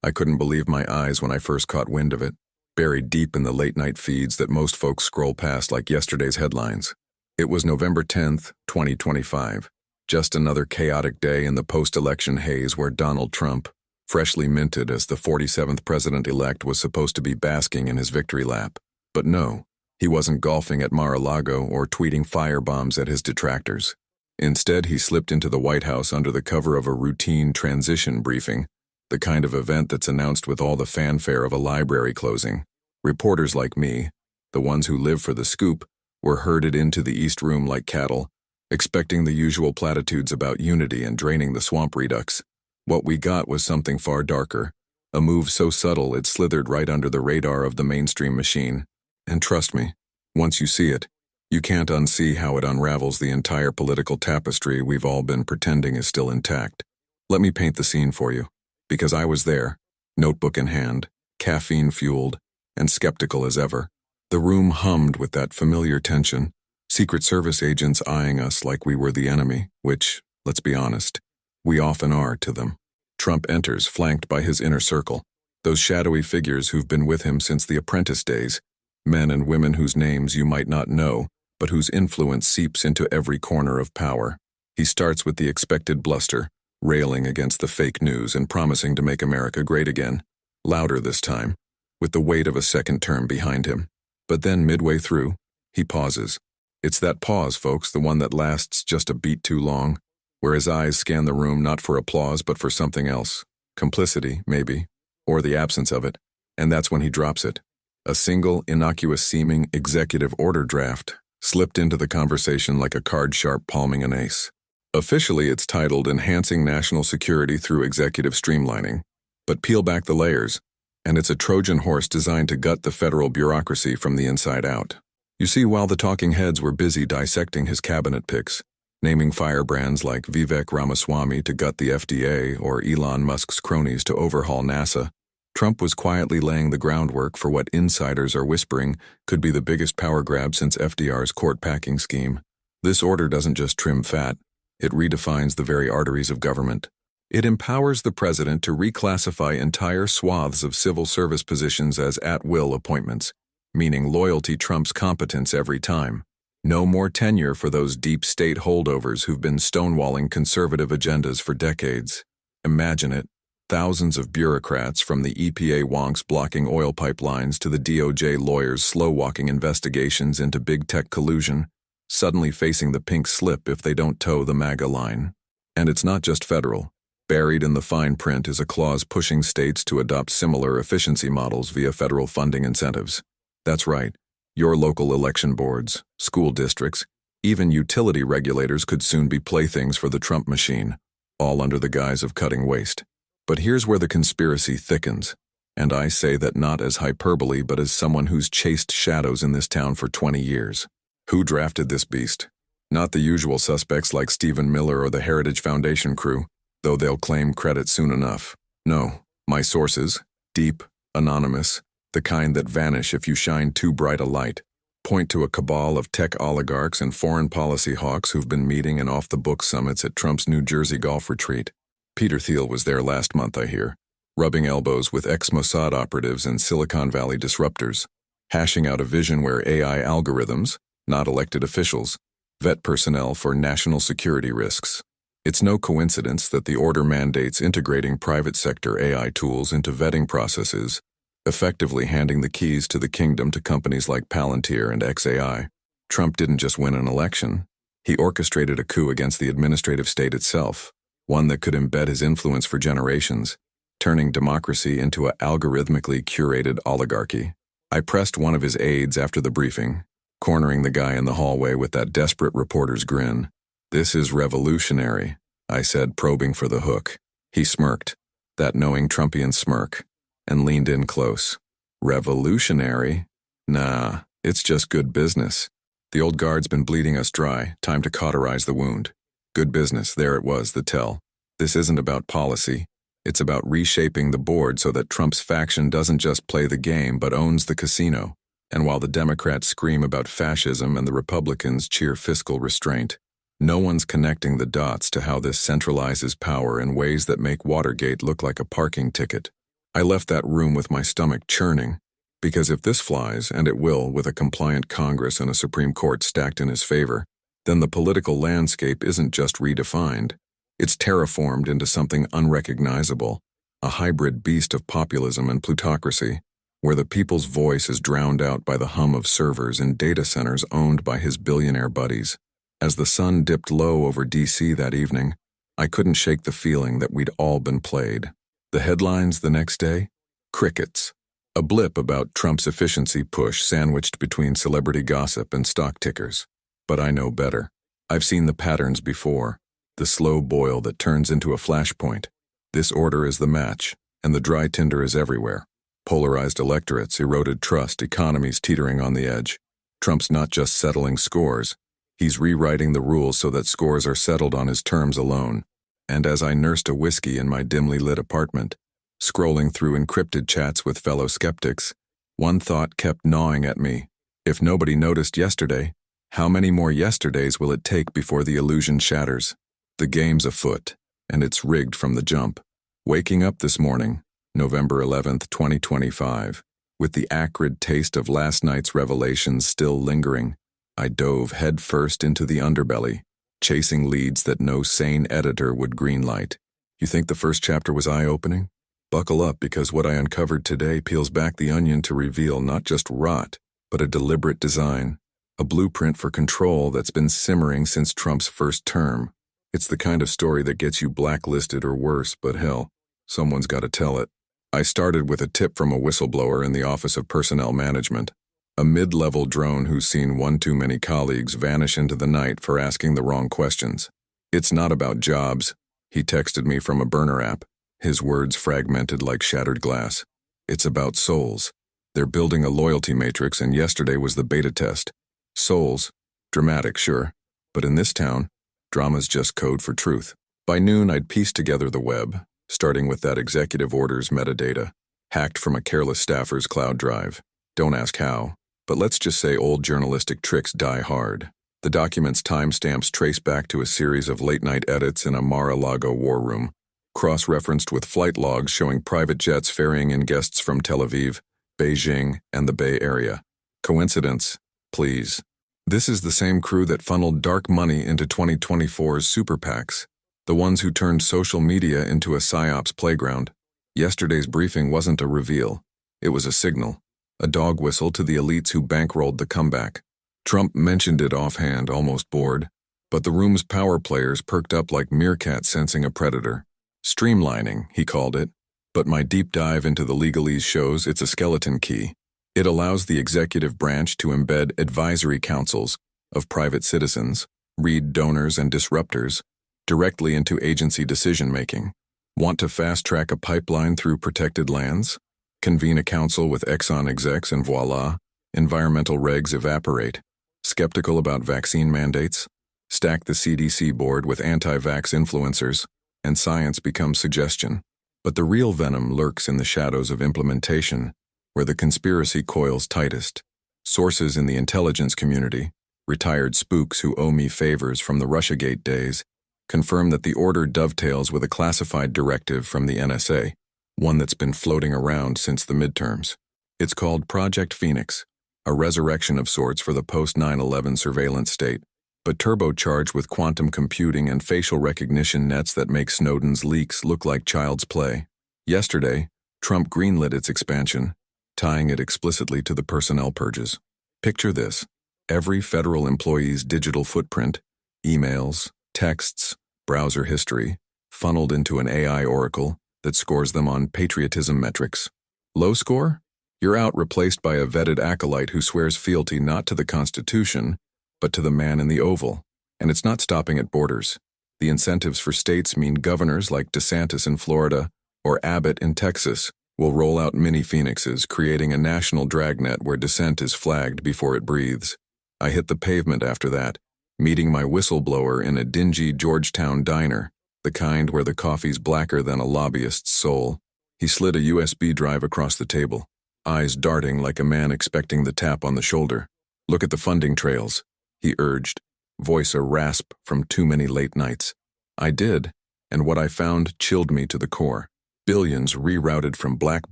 I couldn't believe my eyes when I first caught wind of it, buried deep in the late-night feeds that most folks scroll past like yesterday's headlines. It was November 10th, 2025, just another chaotic day in the post-election haze where Donald Trump, freshly minted as the 47th president-elect, was supposed to be basking in his victory lap. But no, he wasn't golfing at Mar-a-Lago or tweeting firebombs at his detractors. Instead, he slipped into the White House under the cover of a routine transition briefing, the kind of event that's announced with all the fanfare of a library closing. Reporters like me, the ones who live for the scoop, were herded into the East Room like cattle, expecting the usual platitudes about unity and draining the swamp redux. What we got was something far darker, a move so subtle it slithered right under the radar of the mainstream machine. And trust me, once you see it, you can't unsee how it unravels the entire political tapestry we've all been pretending is still intact. Let me paint the scene for you, because I was there, notebook in hand, caffeine-fueled, and skeptical as ever. The room hummed with that familiar tension, Secret Service agents eyeing us like we were the enemy, which, let's be honest, we often are to them. Trump enters, flanked by his inner circle, those shadowy figures who've been with him since the apprentice days, men and women whose names you might not know, but whose influence seeps into every corner of power. He starts with the expected bluster, railing against the fake news and promising to make America great again, louder this time, with the weight of a second term behind him. But then midway through, he pauses. It's that pause, folks, the one that lasts just a beat too long, where his eyes scan the room not for applause but for something else, complicity, maybe, or the absence of it, and that's when he drops it. A single, innocuous-seeming executive order draft slipped into the conversation like a card-sharp palming an ace. Officially, it's titled Enhancing National Security Through Executive Streamlining, but peel back the layers, and it's a Trojan horse designed to gut the federal bureaucracy from the inside out. You see, while the talking heads were busy dissecting his cabinet picks, naming firebrands like Vivek Ramaswamy to gut the FDA or Elon Musk's cronies to overhaul NASA, Trump was quietly laying the groundwork for what insiders are whispering could be the biggest power grab since FDR's court packing scheme. This order doesn't just trim fat, it redefines the very arteries of government. It empowers the president to reclassify entire swaths of civil service positions as at-will appointments, meaning loyalty trumps competence every time. No more tenure for those deep state holdovers who've been stonewalling conservative agendas for decades. Imagine it. Thousands of bureaucrats, from the EPA wonks blocking oil pipelines to the DOJ lawyers slow-walking investigations into big tech collusion, suddenly facing the pink slip if they don't toe the MAGA line. And it's not just federal. Buried in the fine print is a clause pushing states to adopt similar efficiency models via federal funding incentives. That's right. Your local election boards, school districts, even utility regulators could soon be playthings for the Trump machine, all under the guise of cutting waste. But here's where the conspiracy thickens, and I say that not as hyperbole but as someone who's chased shadows in this town for 20 years. Who drafted this beast? Not the usual suspects like Stephen Miller or the Heritage Foundation crew, though they'll claim credit soon enough. No, my sources, deep, anonymous, the kind that vanish if you shine too bright a light, point to a cabal of tech oligarchs and foreign policy hawks who've been meeting in off-the-book summits at Trump's New Jersey golf retreat. Peter Thiel was there last month, I hear, rubbing elbows with ex-Mossad operatives and Silicon Valley disruptors, hashing out a vision where AI algorithms, not elected officials, vet personnel for national security risks. It's no coincidence that the order mandates integrating private sector AI tools into vetting processes, effectively handing the keys to the kingdom to companies like Palantir and XAI. Trump didn't just win an election. He orchestrated a coup against the administrative state itself, one that could embed his influence for generations, turning democracy into an algorithmically curated oligarchy. I pressed one of his aides after the briefing, cornering the guy in the hallway with that desperate reporter's grin. "This is revolutionary," I said, probing for the hook. He smirked, that knowing Trumpian smirk, and leaned in close. "Revolutionary? Nah, it's just good business. The old guard's been bleeding us dry, time to cauterize the wound. Good business, there it was, the tell. This isn't about policy. It's about reshaping the board so that Trump's faction doesn't just play the game but owns the casino. And while the Democrats scream about fascism and the Republicans cheer fiscal restraint, no one's connecting the dots to how this centralizes power in ways that make Watergate look like a parking ticket. I left that room with my stomach churning, because if this flies, and it will with a compliant Congress and a Supreme Court stacked in his favor, then the political landscape isn't just redefined. It's terraformed into something unrecognizable, a hybrid beast of populism and plutocracy, where the people's voice is drowned out by the hum of servers in data centers owned by his billionaire buddies. As the sun dipped low over D.C. that evening, I couldn't shake the feeling that we'd all been played. The headlines the next day? Crickets. A blip about Trump's efficiency push sandwiched between celebrity gossip and stock tickers. But I know better. I've seen the patterns before. The slow boil that turns into a flashpoint. This order is the match, and the dry tinder is everywhere. Polarized electorates, eroded trust, economies teetering on the edge. Trump's not just settling scores. He's rewriting the rules so that scores are settled on his terms alone. And as I nursed a whiskey in my dimly lit apartment, scrolling through encrypted chats with fellow skeptics, one thought kept gnawing at me. If nobody noticed yesterday, how many more yesterdays will it take before the illusion shatters? The game's afoot, and it's rigged from the jump. Waking up this morning, November 11th, 2025, with the acrid taste of last night's revelations still lingering, I dove headfirst into the underbelly, chasing leads that no sane editor would greenlight. You think the first chapter was eye-opening? Buckle up, because what I uncovered today peels back the onion to reveal not just rot, but a deliberate design, a blueprint for control that's been simmering since Trump's first term. It's the kind of story that gets you blacklisted or worse, but hell, someone's got to tell it. I started with a tip from a whistleblower in the Office of Personnel Management, a mid-level drone who's seen one too many colleagues vanish into the night for asking the wrong questions. It's not about jobs, he texted me from a burner app, his words fragmented like shattered glass. It's about souls. They're building a loyalty matrix, and yesterday was the beta test. Souls. Dramatic, sure. But in this town, drama's just code for truth. By noon, I'd pieced together the web, starting with that executive order's metadata, hacked from a careless staffer's cloud drive. Don't ask how, but let's just say old journalistic tricks die hard. The document's timestamps trace back to a series of late-night edits in a Mar-a-Lago war room, cross-referenced with flight logs showing private jets ferrying in guests from Tel Aviv, Beijing, and the Bay Area. Coincidence? Please. This is the same crew that funneled dark money into 2024's super PACs, the ones who turned social media into a psyops playground. Yesterday's briefing wasn't a reveal. It was a signal, a dog whistle to the elites who bankrolled the comeback. Trump mentioned it offhand, almost bored, but the room's power players perked up like meerkats sensing a predator. Streamlining, he called it, but my deep dive into the legalese shows it's a skeleton key. It allows the executive branch to embed advisory councils of private citizens, read donors and disruptors, directly into agency decision-making. Want to fast-track a pipeline through protected lands? Convene a council with Exxon execs and voila, environmental regs evaporate. Skeptical about vaccine mandates? Stack the CDC board with anti-vax influencers, and science becomes suggestion. But the real venom lurks in the shadows of implementation, where the conspiracy coils tightest. Sources in the intelligence community, retired spooks who owe me favors from the Russiagate days, confirm that the order dovetails with a classified directive from the NSA, one that's been floating around since the midterms. It's called Project Phoenix, a resurrection of sorts for the post-9/11 surveillance state, but turbocharged with quantum computing and facial recognition nets that make Snowden's leaks look like child's play. Yesterday, Trump greenlit its expansion, tying it explicitly to the personnel purges. Picture this: every federal employee's digital footprint, emails, texts, browser history, funneled into an AI oracle that scores them on patriotism metrics. Low score? You're out, replaced by a vetted acolyte who swears fealty not to the Constitution, but to the man in the Oval. And it's not stopping at borders. The incentives for states mean governors like DeSantis in Florida or Abbott in Texas will roll out mini phoenixes, creating a national dragnet where dissent is flagged before it breathes. I hit the pavement after that, meeting my whistleblower in a dingy Georgetown diner, the kind where the coffee's blacker than a lobbyist's soul. He slid a USB drive across the table, eyes darting like a man expecting the tap on the shoulder. Look at the funding trails, he urged, voice a rasp from too many late nights. I did, and what I found chilled me to the core. Billions rerouted from black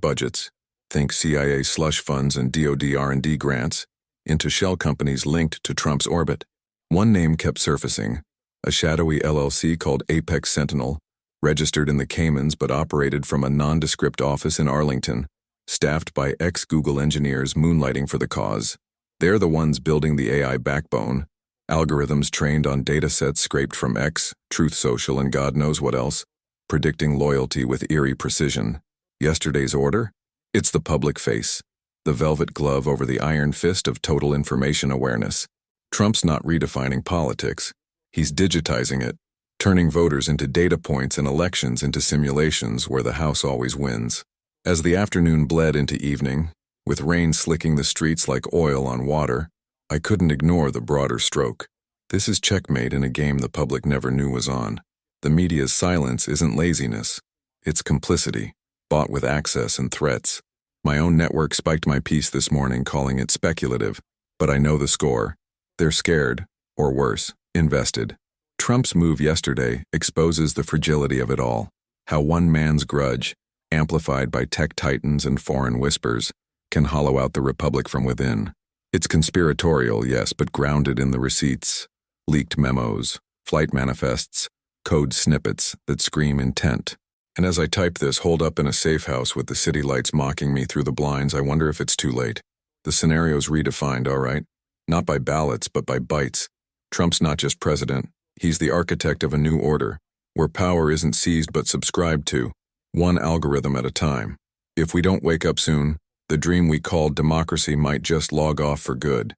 budgets, think CIA slush funds and DoD R&D grants, into shell companies linked to Trump's orbit. One name kept surfacing, a shadowy LLC called Apex Sentinel, registered in the Caymans but operated from a nondescript office in Arlington, staffed by ex-Google engineers moonlighting for the cause. They're the ones building the AI backbone, algorithms trained on datasets scraped from X, Truth Social, and God knows what else, predicting loyalty with eerie precision. Yesterday's order? It's the public face, the velvet glove over the iron fist of total information awareness. Trump's not redefining politics. He's digitizing it, turning voters into data points and elections into simulations where the House always wins. As the afternoon bled into evening, with rain slicking the streets like oil on water, I couldn't ignore the broader stroke. This is checkmate in a game the public never knew was on. The media's silence isn't laziness. It's complicity, bought with access and threats. My own network spiked my piece this morning calling it speculative, but I know the score. They're scared, or worse, invested. Trump's move yesterday exposes the fragility of it all, how one man's grudge, amplified by tech titans and foreign whispers, can hollow out the republic from within. It's conspiratorial, yes, but grounded in the receipts, leaked memos, flight manifests, code snippets that scream intent. And as I type this holed up in a safe house with the city lights mocking me through the blinds, I wonder if it's too late. The scenario's redefined, all right? Not by ballots, but by bytes. Trump's not just president. He's the architect of a new order, where power isn't seized but subscribed to, one algorithm at a time. If we don't wake up soon, the dream we call democracy might just log off for good.